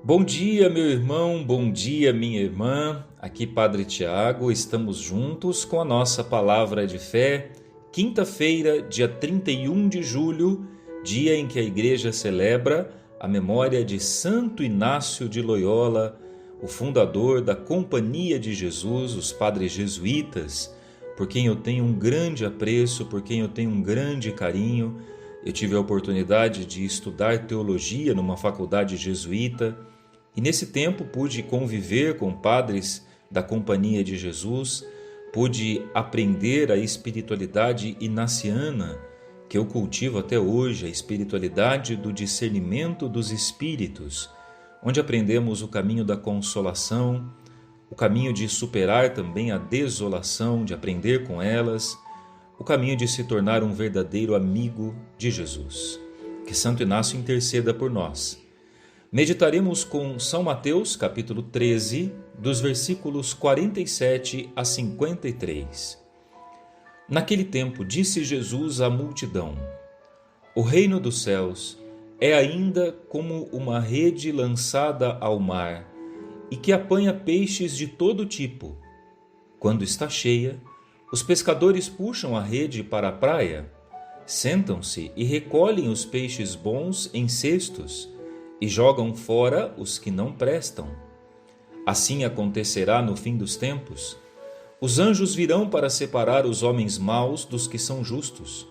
Bom dia, meu irmão, bom dia, minha irmã. Aqui, Padre Tiago, estamos juntos com a nossa palavra de fé. Quinta-feira, dia 31 de julho, dia em que a Igreja celebra a memória de Santo Inácio de Loyola, o fundador da Companhia de Jesus, os padres jesuítas, por quem eu tenho um grande apreço, por quem eu tenho um grande carinho. Eu tive a oportunidade de estudar teologia numa faculdade jesuíta e nesse tempo pude conviver com padres da Companhia de Jesus, pude aprender a espiritualidade inaciana que eu cultivo até hoje, a espiritualidade do discernimento dos espíritos, onde aprendemos o caminho da consolação, o caminho de superar também a desolação, de aprender com elas, o caminho de se tornar um verdadeiro amigo de Jesus. Que Santo Inácio interceda por nós. Meditaremos com São Mateus, capítulo 13, dos versículos 47 a 53. Naquele tempo disse Jesus à multidão: O reino dos céus é ainda como uma rede lançada ao mar e que apanha peixes de todo tipo. Quando está cheia, os pescadores puxam a rede para a praia, sentam-se e recolhem os peixes bons em cestos e jogam fora os que não prestam. Assim acontecerá no fim dos tempos. Os anjos virão para separar os homens maus dos que são justos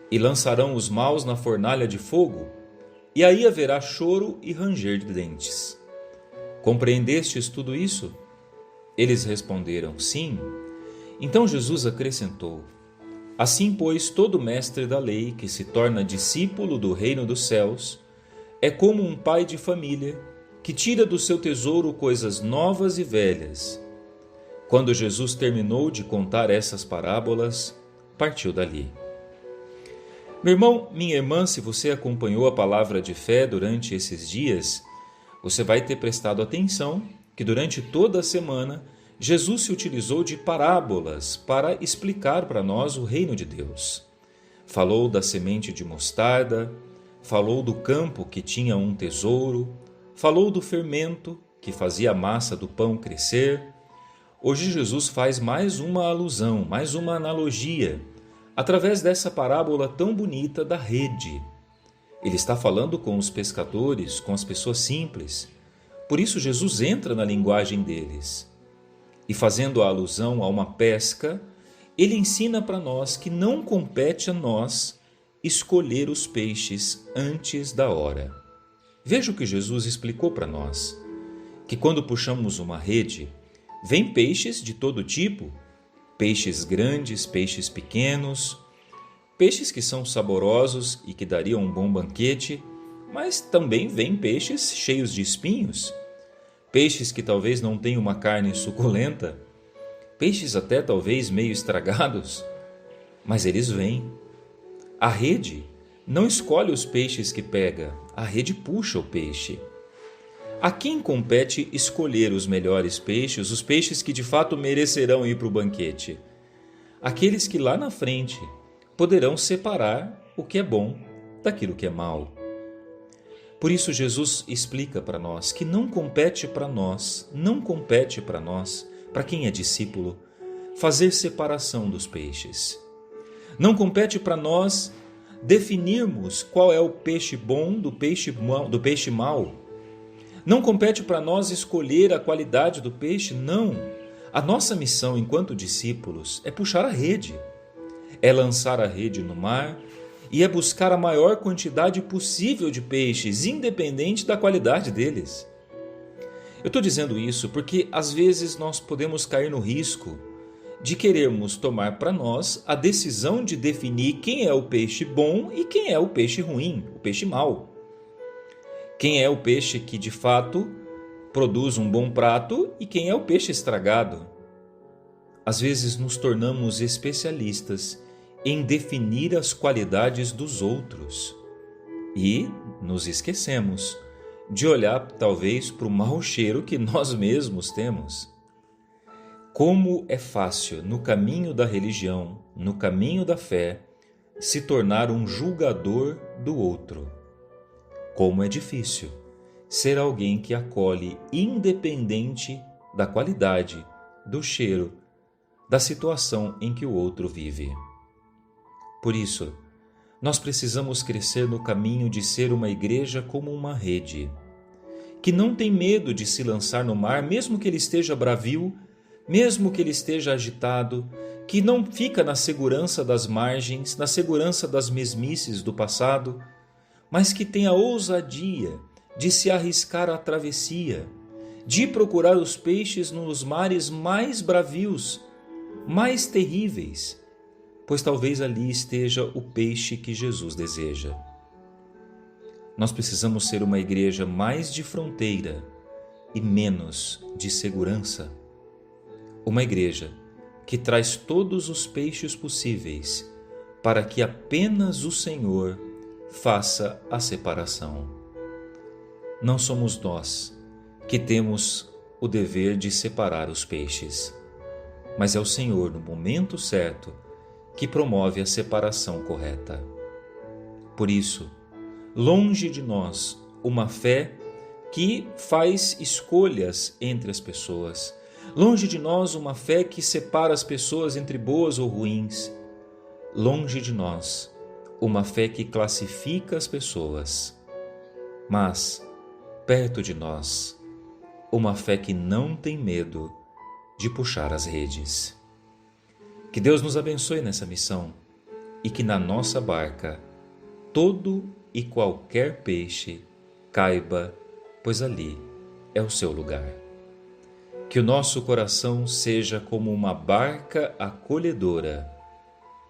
e lançarão os maus na fornalha de fogo, e aí haverá choro e ranger de dentes. Compreendestes tudo isso? Eles responderam: Sim. Então Jesus acrescentou: Assim, pois, todo mestre da lei que se torna discípulo do reino dos céus é como um pai de família que tira do seu tesouro coisas novas e velhas. Quando Jesus terminou de contar essas parábolas, partiu dali. Meu irmão, minha irmã, se você acompanhou a palavra de fé durante esses dias, você vai ter prestado atenção que durante toda a semana Jesus se utilizou de parábolas para explicar para nós o reino de Deus. Falou da semente de mostarda, falou do campo que tinha um tesouro, falou do fermento que fazia a massa do pão crescer. Hoje Jesus faz mais uma alusão, mais uma analogia, através dessa parábola tão bonita da rede. Ele está falando com os pescadores, com as pessoas simples. Por isso Jesus entra na linguagem deles. E fazendo a alusão a uma pesca, ele ensina para nós que não compete a nós escolher os peixes antes da hora. Veja o que Jesus explicou para nós, que quando puxamos uma rede, vem peixes de todo tipo, peixes grandes, peixes pequenos, peixes que são saborosos e que dariam um bom banquete, mas também vem peixes cheios de espinhos, peixes que talvez não tenham uma carne suculenta, peixes até talvez meio estragados, mas eles vêm. A rede não escolhe os peixes que pega, a rede puxa o peixe. A quem compete escolher os melhores peixes, os peixes que de fato merecerão ir para o banquete? Aqueles que lá na frente poderão separar o que é bom daquilo que é mal. Por isso Jesus explica para nós que não compete para nós, para quem é discípulo, fazer separação dos peixes. Não compete para nós definirmos qual é o peixe bom do peixe mau. Não compete para nós escolher a qualidade do peixe, não. A nossa missão enquanto discípulos é puxar a rede, é lançar a rede no mar e é buscar a maior quantidade possível de peixes, independente da qualidade deles. Eu estou dizendo isso porque às vezes nós podemos cair no risco de querermos tomar para nós a decisão de definir quem é o peixe bom e quem é o peixe ruim, o peixe mau. Quem é o peixe que de fato produz um bom prato e quem é o peixe estragado. Às vezes nos tornamos especialistas em definir as qualidades dos outros e nos esquecemos de olhar talvez para o mau cheiro que nós mesmos temos. Como é fácil, no caminho da religião, no caminho da fé, se tornar um julgador do outro. Como é difícil ser alguém que acolhe, independente da qualidade, do cheiro, da situação em que o outro vive. Por isso, nós precisamos crescer no caminho de ser uma igreja como uma rede, que não tem medo de se lançar no mar, mesmo que ele esteja bravio, mesmo que ele esteja agitado, que não fica na segurança das margens, na segurança das mesmices do passado, mas que tem a ousadia de se arriscar à travessia, de procurar os peixes nos mares mais bravios, mais terríveis, pois talvez ali esteja o peixe que Jesus deseja. Nós precisamos ser uma igreja mais de fronteira e menos de segurança. Uma igreja que traz todos os peixes possíveis para que apenas o Senhor faça a separação. Não somos nós que temos o dever de separar os peixes, mas é o Senhor, no momento certo, que promove a separação correta. Por isso, longe de nós uma fé que faz escolhas entre as pessoas, longe de nós uma fé que separa as pessoas entre boas ou ruins, longe de nós uma fé que classifica as pessoas, mas, perto de nós, uma fé que não tem medo de puxar as redes. Que Deus nos abençoe nessa missão e que na nossa barca todo e qualquer peixe caiba, pois ali é o seu lugar. Que o nosso coração seja como uma barca acolhedora,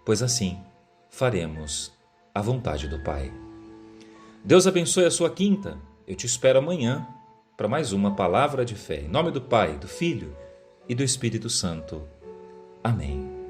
pois assim faremos a vontade do Pai. Deus abençoe a sua quinta. Eu te espero amanhã para mais uma palavra de fé. Em nome do Pai, do Filho e do Espírito Santo. Amém.